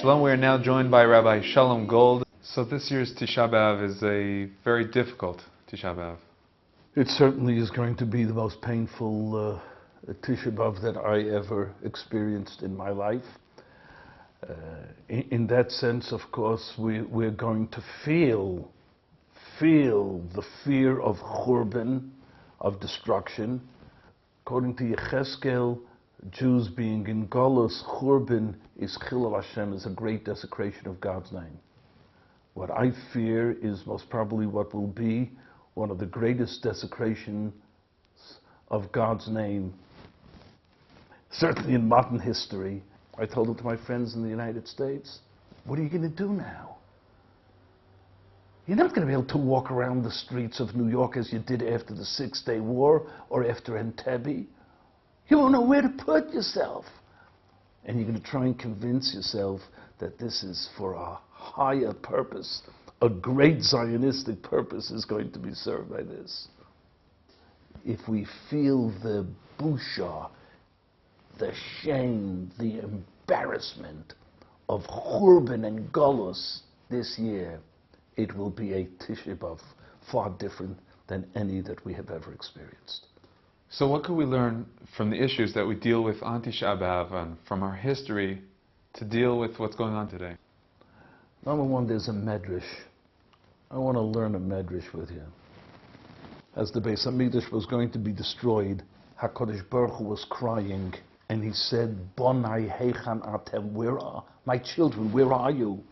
Shalom, we are now joined by Rabbi Shalom Gold. So this year's Tisha BAv is a very difficult Tisha BAv. It certainly is going to be the most painful Tisha BAv that I ever experienced in my life. In that sense, of course, we're going to feel the fear of Churban, of destruction. According to Yecheskel, Jews being in Golus, Churban is Chilul Hashem, is a great desecration of God's name. What I fear is most probably what will be one of the greatest desecrations of God's name, certainly in modern history. I told it to my friends in the United States, what are you going to do now? You're not going to be able to walk around the streets of New York as you did after the Six-Day War or after Entebbe. You won't know where to put yourself. And you're going to try and convince yourself that this is for a higher purpose. A great Zionistic purpose is going to be served by this. If we feel the busha, the shame, the embarrassment of Churban and Golus this year, it will be a Tisha BAv far different than any that we have ever experienced. So what can we learn from the issues that we deal with on Tisha BAv and from our history to deal with what's going on today? Number one, there's a medrash. I want to learn a medrash with you. As the Beis HaMikdash was going to be destroyed, HaKadosh Baruch Hu was crying, and he said, Bonai heichan atem, where are my children, where are you?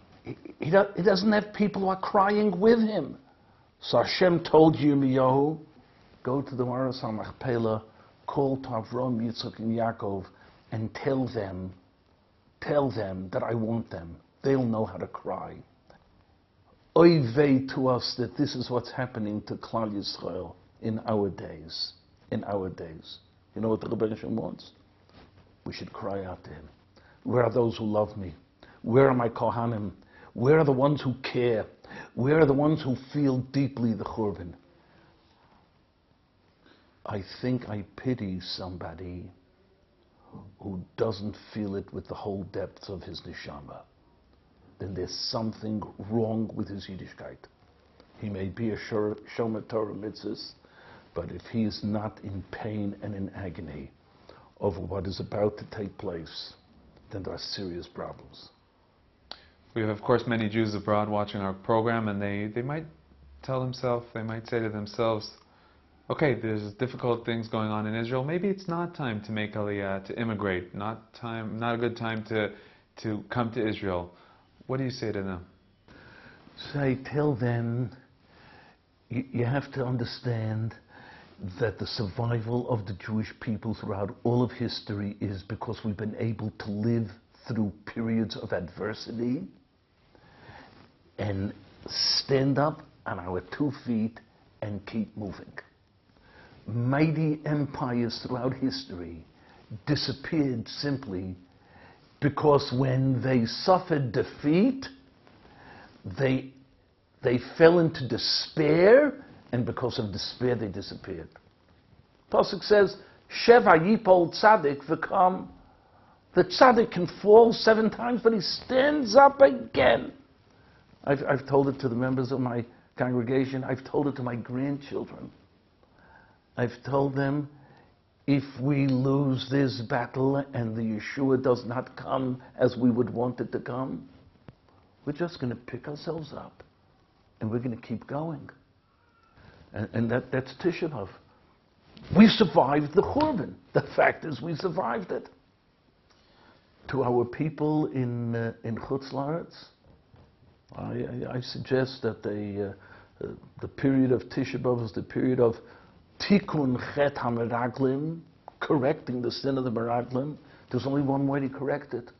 He doesn't have people who are crying with him. So Hashem told Yirmiyahu, go to the Maras HaMachpelah, call to Avram, Yitzchak, and Yaakov, and tell them that I want them. They'll know how to cry. Oy vey to us that this is what's happening to Klal Yisrael in our days. In our days. You know what the Rebbe Shem wants? We should cry out to him. Where are those who love me? Where are my Kohanim? Where are the ones who care? Where are the ones who feel deeply the Churban? I think I pity somebody who doesn't feel it with the whole depth of his neshama. Then there's something wrong with his Yiddishkeit. He may be a Shomer Torah mitzvahs, but if he is not in pain and in agony over what is about to take place, then there are serious problems. We have, of course, many Jews abroad watching our program, and they might say to themselves, okay, there's difficult things going on in Israel. Maybe it's not time to make Aliyah, to immigrate. Not a good time to come to Israel. What do you say to them? Tell them, you have to understand that the survival of the Jewish people throughout all of history is because we've been able to live through periods of adversity and stand up on our 2 feet and keep moving. Mighty empires throughout history disappeared simply because when they suffered defeat, they fell into despair, and because of despair they disappeared. Pasuk says, Sheva yipol tzaddik v'kam. The tzaddik can fall 7 times, but he stands up again. I've told it to the members of my congregation. I've told it to my grandchildren. I've told them, if we lose this battle and the Yeshua does not come as we would want it to come, we're just going to pick ourselves up and we're going to keep going. And that's Tisha BAv. We survived the Churban. The fact is, we survived it. To our people in Chutz La'aretz, I suggest that the period of Tisha BAv is the period of Tikkun Chet HaMeraglim, correcting the sin of the Meraglim. There's only one way to correct it.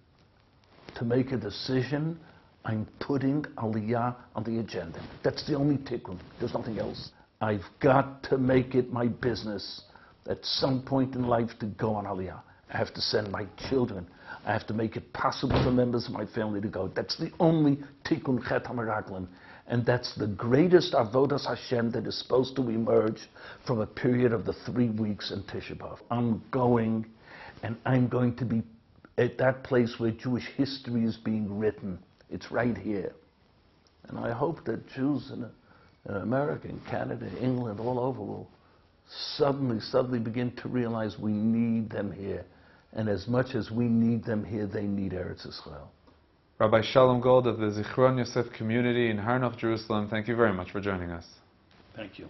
To make a decision, I'm putting Aliyah on the agenda. That's the only Tikkun. There's nothing else. I've got to make it my business at some point in life to go on Aliyah. I have to send my children. I have to make it possible for members of my family to go. That's the only Tikkun Chet HaMeraglim. And that's the greatest Avodas Hashem that is supposed to emerge from a period of the 3 weeks in Tisha BAv. I'm going, and I'm going to be at that place where Jewish history is being written. It's right here. And I hope that Jews in America, in Canada, England, all over will suddenly begin to realize we need them here. And as much as we need them here, they need Eretz Israel. Rabbi Shalom Gold of the Zichron Yosef community in Har Nof, Jerusalem, thank you very much for joining us. Thank you.